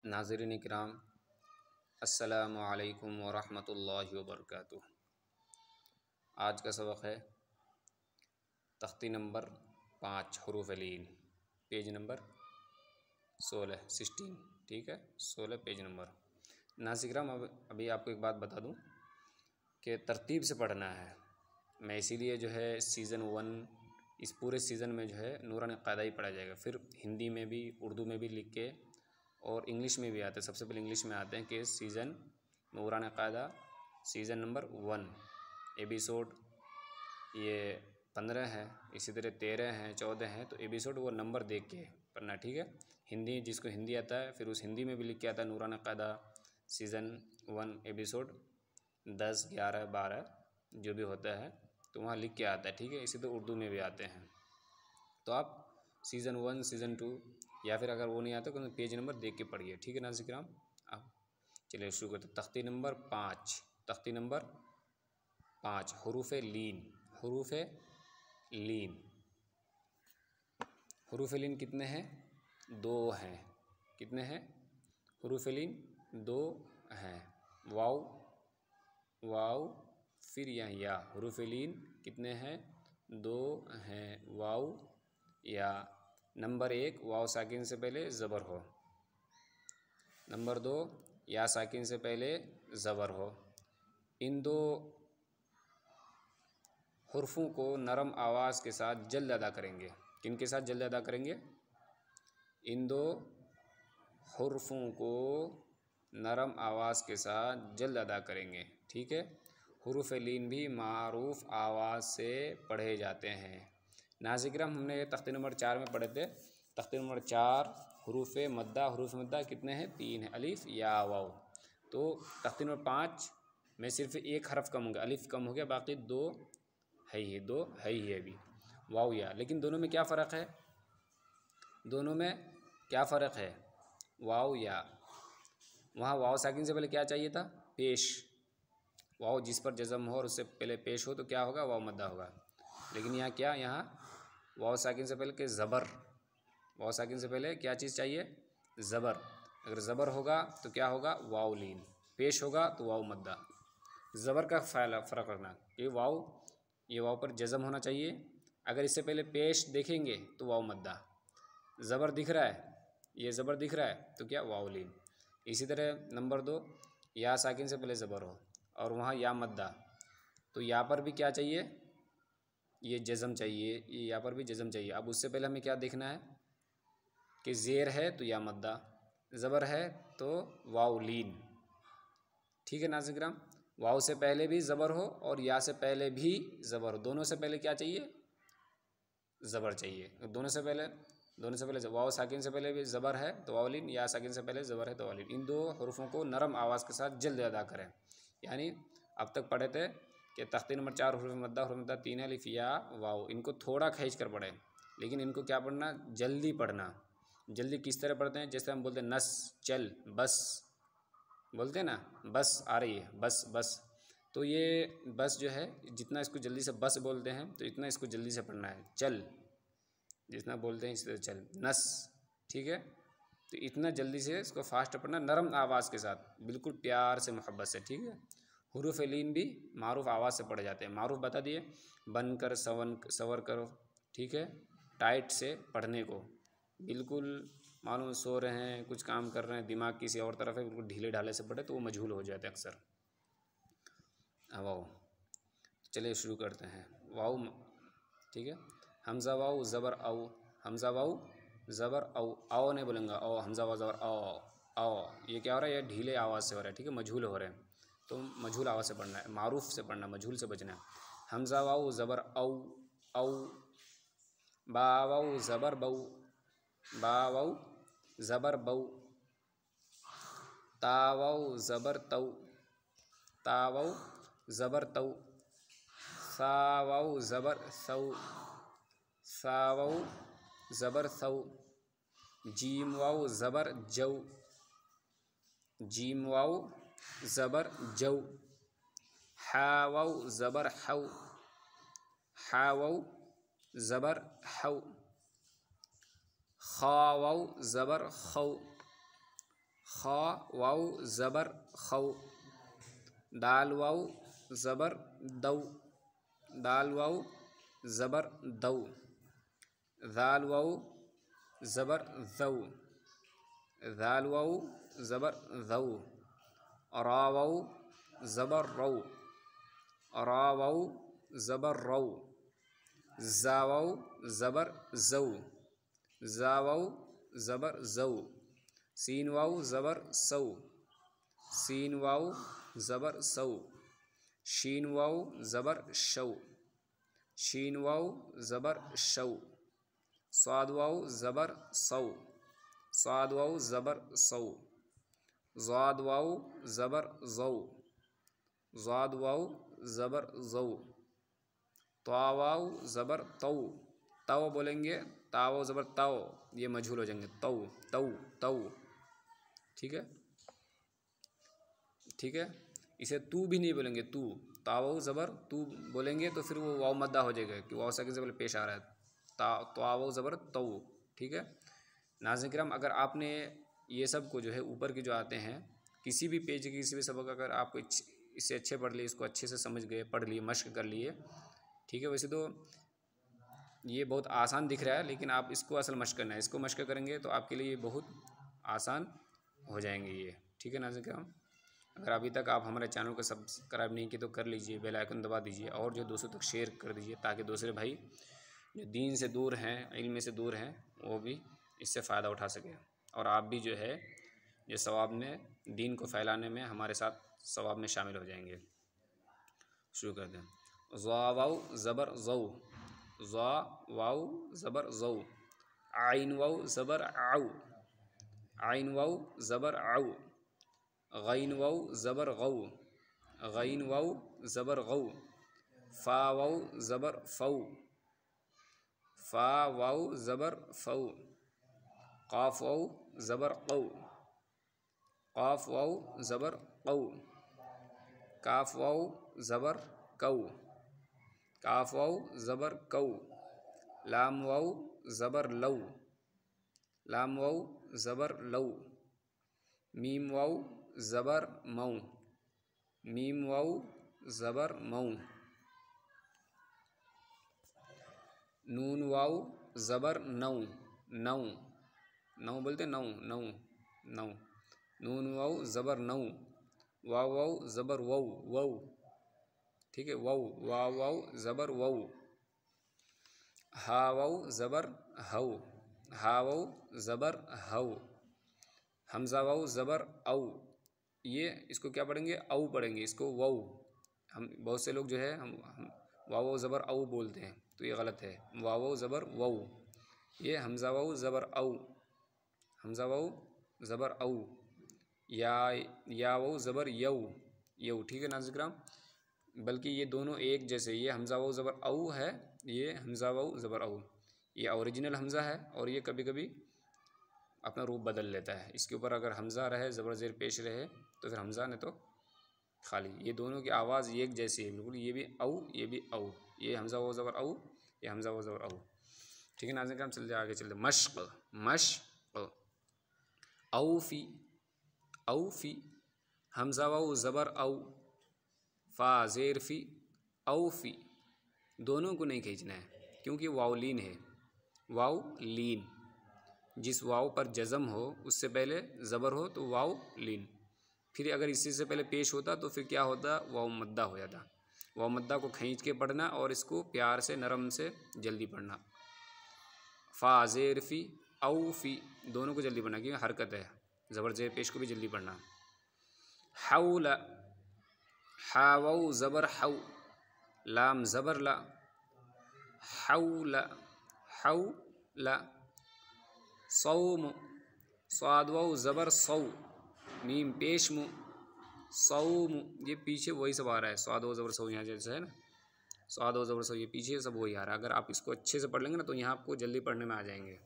नाज़रीन किराम, अस्सलामु अलैकुम वरहमतुल्लाहि वबरकातुह। आज का सबक है तख्ती नंबर 5 हुरूफ लीन, पेज नंबर 16। ठीक है, 16 पेज नंबर। नाज़रीन किराम, अभी आपको एक बात बता दूं कि तरतीब से पढ़ना है। मैं इसीलिए जो है सीज़न 1 इस पूरे सीज़न में जो है नूरानी क़ायदा ही पढ़ा जाएगा। फिर हिंदी में भी, उर्दू में भी लिख के और इंग्लिश में भी आते हैं। सबसे पहले इंग्लिश में आते हैं कि सीज़न नूरानी क़ायदा सीज़न नंबर 1 एपिसोड ये 15 है, इसी तरह 13 हैं, 14 हैं, तो एपिसोड वो नंबर देख के पढ़ना। ठीक है, हिंदी जिसको हिंदी आता है फिर उस हिंदी में भी लिख के आता है नूरानी क़ायदा सीज़न 1 एपिसोड 10, 11, 12 जो भी होता है तो वहाँ लिख के आता है। ठीक है, इसी तरह उर्दू में भी आते हैं। तो आप सीज़न 1, सीज़न 2 या फिर अगर वो नहीं आता तो पेज नंबर देख के पढ़िए। ठीक है नाज़रीन किराम, अब चलिए शुरू करते हैं। तख्ती नंबर 5, तख्ती नंबर 5 हुरूफ लीन। हुरूफ लीन, हुरूफ लीन कितने हैं? 2 हैं। कितने हैं? हुरूफ लीन 2 हैं। वाव, वाव, फिर यहाँ या। हुरूफ लीन कितने हैं? 2 हैं। वाव या। नंबर 1 वाव साकिन से पहले ज़बर हो। नंबर 2 या साकिन से पहले ज़बर हो। इन दो हुर्फ़ों को नरम आवाज़ के साथ जल्द अदा करेंगे। किन के साथ जल्द अदा करेंगे? इन दो हुर्फ़ों को नरम आवाज़ के साथ जल्द अदा करेंगे। ठीक है, हुरूफ लीन भी मारूफ़ आवाज़ से पढ़े जाते हैं। नाज़रीन किराम, हमने ये तख्ती नंबर 4 में पढ़े थे। तख्ती नंबर 4 हुरूफ मद्दा। हुरूफ मद्दा कितने हैं? 3 हैं, अलिफ या वाव। तो तख्ती नंबर 5 में सिर्फ एक हरफ कम हो गया, अलिफ कम हो गया, बाकी 2 है ही, 2 है ही अभी, वाव या। लेकिन दोनों में क्या फ़र्क है? दोनों में क्या फ़र्क है? वाव या। वहाँ वाव साकिन से पहले क्या चाहिए था? पेश। वाव जिस पर जज़म हो और उससे पहले पेश हो तो क्या होगा? वाव मद्दा होगा। लेकिन यहाँ क्या, यहाँ वाव साकिन से पहले के ज़बर। वाव साकिन से पहले क्या चीज़ चाहिए? ज़बर। अगर ज़बर होगा तो क्या होगा? वाव लीन। पेश होगा तो वाव मद्दा। ज़बर का फ़र्क रखना कि वाव, ये वाव पर जज़म होना चाहिए। अगर इससे पहले पेश देखेंगे तो वाव मद्दा। ज़बर दिख रहा है, ये ज़बर दिख रहा है तो क्या? वाव लीन। इसी तरह नंबर 2 या साकिन से पहले ज़बर हो और वहाँ या मद्दा, तो यहाँ पर भी क्या चाहिए? ये जज़म चाहिए, ये यहाँ पर भी जज़म चाहिए। अब उससे पहले हमें क्या देखना है कि ज़ेर है तो या मद्दा, ज़बर है तो वाव लीन। ठीक है नाज़रीन किराम, वाव से पहले भी ज़बर हो और या से पहले भी ज़बर हो। दोनों से पहले क्या चाहिए? ज़बर चाहिए। दोनों से पहले वाव साकिन से पहले भी ज़बर है तो वाव लीन, या साकिन से पहले ज़बर है तो वाव लीन। इन दो हुरूफ़ों को नरम आवाज़ के साथ जल्द अदा करें। यानी अब तक पढ़े थे कि तख्ती नंबर 4 हुरूफ़ मद्दा 3 है, अलिफ या वाव। इनको थोड़ा खींच कर पढ़ें, लेकिन इनको क्या पढ़ना? जल्दी पढ़ना। जल्दी किस तरह पढ़ते हैं? जैसे हम बोलते हैं नस, चल, बस, बोलते हैं ना, बस आ रही है, बस बस। तो ये बस जो है, जितना इसको जल्दी से बस बोलते हैं तो इतना इसको जल्दी से पढ़ना है। चल जितना बोलते हैं इस तरह चल। नस, ठीक है, तो इतना जल्दी से इसको फास्ट पढ़ना, नरम आवाज़ के साथ, बिल्कुल प्यार से, मोहब्बत से। ठीक है, हुरूफ लीन भी मारूफ आवाज़ से पढ़े जाते हैं। मारूफ बता दिए, बन कर, सवर करो। ठीक है, टाइट से पढ़ने को, बिल्कुल मालूम सो रहे हैं, कुछ काम कर रहे हैं, दिमाग किसी और तरफ है, बिल्कुल ढीले ढाले से पढ़े तो वो मजहूल हो जाते हैं अक्सर। वाओ, चलिए शुरू करते हैं। वाओ, ठीक है, हमज़ा वाओ ज़बर औ, हमज़ा वाओ ज़बर औ नहीं बोलेंगे, औ, हमज़ा वाओ ज़बर औ। ये क्या हो रहा है? ये ढीले आवाज़ से हो रहा है। ठीक है, मजहूल हो रहे हैं तो मजहूल आवाज़ से पढ़ना है, मारूफ से पढ़ना, मजहूल से बचना है। हमज़ा वाओ ज़बर औ, बा वाओ ज़बर बऊ, बा वाओ ज़बर बऊ, ता वाओ ज़बर तऊ, ता वाओ ज़बर तऊ, सा वाओ ज़बर सऊ, सा वाओ ज़बर सऊ, जीम वाओ ज़बर जऊ, जीम वाओ ज़बर जऊ, हा वाओ ज़बर हऊ, हा वाओ ज़बर हऊ, खा वाओ ज़बर खऊ, खा वाउ ज़बर खौ, दाल वाउ ज़बर दौ, दाल वाउ ज़बर दौ, दाल वाउ ज़बर दौ, दाल वाउ ज़बर दौ, रा वाउ ज़बर रौ, रा वाउ ज़बर रौ, जा वाउ ज़बर ज़ौ, जा वाउ ज़बर ज़ौ, सीन वाउ ज़बर सौ, सीन वाउ ज़बर सौ, शीन वाउ ज़बर शौ, शीन वाउ ज़बर शौ, स्वाद वाउ ज़बर सौ, स्वाद वाउ ज़बर सौ, ज़ाद वाउ ज़बर ज़ौ, ज़ाद वाउ ज़बर ज़ौ, त्वा वाउ ज़बर तौ, तौ बोलेंगे, ता वाउ ज़बर तौ, ये मजहूल हो जाएंगे, तौ तौ तौ। ठीक है, ठीक है। इसे तू भी नहीं बोलेंगे, तू, ता वाउ ज़बर तू बोलेंगे तो फिर वो वाउ मद्दा हो जाएगा कि वाउ साकिन से पहले पेश आ रहा है, ता त्वा वाउ ज़बर तौ। ठीक है नाज़रीन किराम, अगर आपने ये सब को जो है ऊपर के जो आते हैं किसी भी पेज के किसी भी सबक अगर आपको इससे अच्छे पढ़ लिए, इसको अच्छे से समझ गए, पढ़ लिए, मश्क कर लिए, ठीक है। वैसे तो ये बहुत आसान दिख रहा है लेकिन आप इसको असल मश्क करना है, इसको मश्क करेंगे तो आपके लिए बहुत आसान हो जाएंगे ये। ठीक है नाज़रीन किराम, अगर अभी तक आप हमारे चैनल को सब्सक्राइब नहीं किए तो कर लीजिए, बेल आइकन दबा दीजिए और जो दोस्तों तक शेयर कर दीजिए ताकि दूसरे भाई जो दीन से दूर हैं, इल्म से दूर हैं, वो भी इससे फ़ायदा उठा सकें और आप भी जो है ये सवाब में, दीन को फैलाने में हमारे साथ सवाब में शामिल हो जाएंगे। शुरू कर दें। ज़ा वाउ ज़बर ज़ौ, ज़ा वाउ ज़बर ज़ौ, आइन वाउ ज़बर आउ, आइन वाउ ज़बर आउ, गैन वाउ ज़बर गौ, गैन वाउ ज़बर गौ, फ़ा वाउ ज़बर फ़ौ, फ़ा वाउ ज़बर फ़ौ, क़ाफ़ वाउ ज़बर क़ौ, क़ाफ़ वाउ ज़बर क़ौ, काफ़ वाउ ज़बर कौ, काफ़ वाउ ज़बर कौ, लाम वाउ ज़बर लौ, लाम वाउ ज़बर लौ, मीम वाउ ज़बर मऊ, मीम वाउ ज़बर मऊ, नून वाउ ज़बर नौ, नौ, नौ बोलते नौ, नौ, नौ, नून वाउ ज़बर नौ, वाव वाउ ज़बर वौ, वौ, ठीक है, वौ, वाव वाउ ज़बर वौ, हा वाउ ज़बर हौ, हा वाउ ज़बर हौ, हमज़ा वाउ ज़बर औ, ये इसको क्या पढ़ेंगे, औ पढ़ेंगे, इसको वौ। हम बहुत से लोग जो है हम वाव ज़बर औ बोलते हैं तो ये गलत है, वाव ज़बर वौ, ये हमज़ा वाउ ज़बर औ, हमज़ा वाउ ज़बर औ, या वाउ ज़बर यौ, यौ। ठीक है नाज़रीन किराम, बल्कि ये दोनों एक जैसे, ये हमज़ा वाउ ज़बर औ है, ये हमज़ा वाउ ज़बर औ, ये ओरिजिनल हमज़ा है और ये कभी कभी अपना रूप बदल लेता है। इसके ऊपर अगर हमज़ा रहे, ज़बर ज़ेर पेश रहे तो फिर हमज़ा ने तो खाली, ये दोनों की आवाज़ एक जैसी है बिल्कुल, ये भी औ, ये भी औ, ये हमज़ा वाउ ज़बर औ, ये हमज़ा वाउ ज़बर औ। ठीक है नाज़रीन किराम, चलते आगे चलते, मश्क़, मश्क़, औफ़ी, औफ़ी, हमज़ा वाउ ज़बर औ, फ़ा ज़ेर फ़ी, औफ़ी, दोनों को नहीं खींचना है क्योंकि वाउ लीन है, वाउ लीन, जिस वाव पर जज़म हो उससे पहले ज़बर हो तो वाव लीन, फिर अगर इसी से पहले पेश होता तो फिर क्या होता, वाव मद्दा हो जाता। वाव मद्दा को खींच के पढ़ना और इसको प्यार से नरम से जल्दी पढ़ना। फ़ा ज़ेर फ़ी, औ फ़ी, दोनों को जल्दी पढ़ना क्योंकि हरकत है, ज़बर ज़ेर पेश को भी जल्दी पढ़ना। हौल, हा वाउ ज़बर हौ, लाम ज़बर ला, हौल, हौला, सौम, स्वाद वाउ ज़बर सौ, मीम पेश मु, सौम, ये पीछे वही सब आ रहा है, स्वाद वाउ ज़बर सौ यहाँ जैसे है ना, स्वाद वाउ ज़बर सौ, ये पीछे सब वही आ रहा है। अगर आप इसको अच्छे से पढ़ लेंगे ना तो यहाँ आपको जल्दी पढ़ने में आ जाएंगे।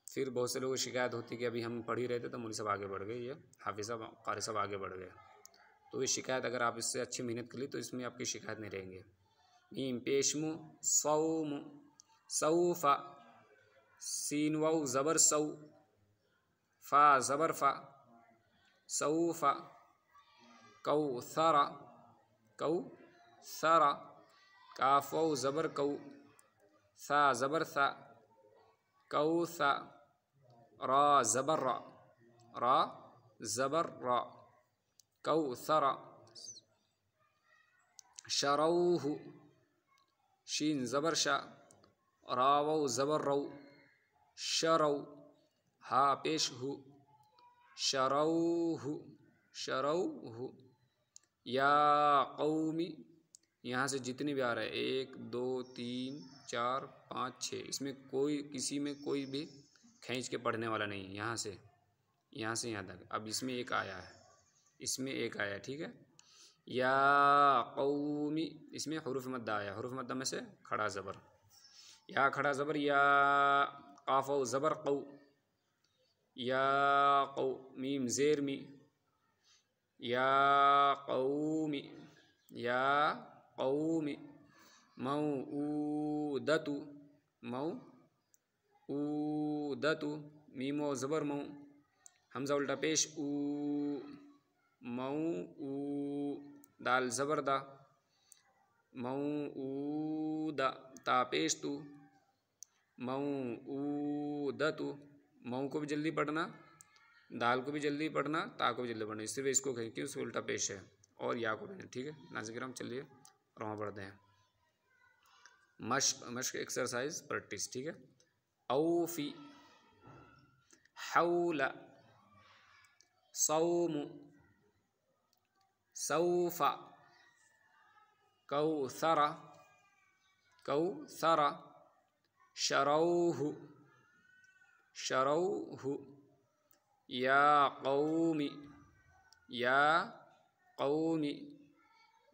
फिर बहुत से लोगों को शिकायत होती है कि अभी हम पढ़ ही रहे थे तो मौलवी सब आगे बढ़ गए, ये हाफिज़ साहब, क़ारी साहब आगे बढ़ गए, तो ये शिकायत अगर आप इससे अच्छी मेहनत कर ली तो इसमें आपकी शिकायत नहीं रहेंगे। मीम पेश मु, सौम, सौफ़ा, सीन वाउ ज़बर सौ, फ़ा ज़बर फ़ा, सौफ़ा, कौसरा, कौसरा, काफ़ वाव ज़बर कौ, सा ज़बर सा, कौसा, रा ज़बर रा, रा ज़बर रा, कौसरा, शरौहु, शीन ज़बर शा, रा वाव ज़बर रौ, शरौ, हा पेश हु, शरौहु, शरौहु, या कौमी, यहाँ से जितने भी आ रहे हैं 1 2 3 4 5 6, इसमें कोई किसी में कोई भी खींच के पढ़ने वाला नहीं है। यहाँ से यहाँ तक। अब इसमें एक आया है, इसमें एक आया, ठीक है। या कौमी, इसमें हुरूफ मद्दा आया, हुरूफ मद्दा में से खड़ा ज़बर, या खड़ा ज़बर, या काफ़ ज़बर कौ, या कौ, मीम ज़ेर मी, या कौमी, या कौमी, मौऊदतु, मौऊदतु, मीम व ज़बर मऊ, हमज़ा उल्टा पेश ऊ, मऊ, दाल ज़बर दा, मऊदा, ता पेश तू, मऊदतु, मऊ को भी जल्दी पढ़ना, दाल को भी जल्दी पढ़ना, ता को भी जल्दी पढ़ना, सिर्फ इसको कहीं क्यों, उसको उल्टा पेश है, और या को भी, ठीक है। नाज़रीन किराम चलिए और वहाँ पढ़ते हैं। मश्क एक्सरसाइज प्रैक्टिस, ठीक है। औफी, हौला, सौमु, सौफा, कौसरा, कौसरा, शरौहु, शरौहु, या कौमी, या कौमी,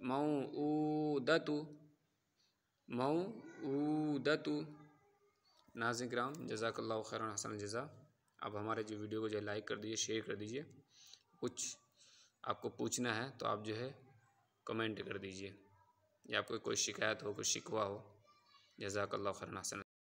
मऊदतु, मऊदतु। नाज़रीन किराम जज़ाकल्लाहु खैरन हसन जज़ा। अब हमारे जो वीडियो को जो लाइक कर दीजिए, शेयर कर दीजिए। कुछ आपको पूछना है तो आप जो है कमेंट कर दीजिए, या आपको कोई शिकायत हो, कोई शिकवा हो। जज़ाकल्लाहु खैरन हसन।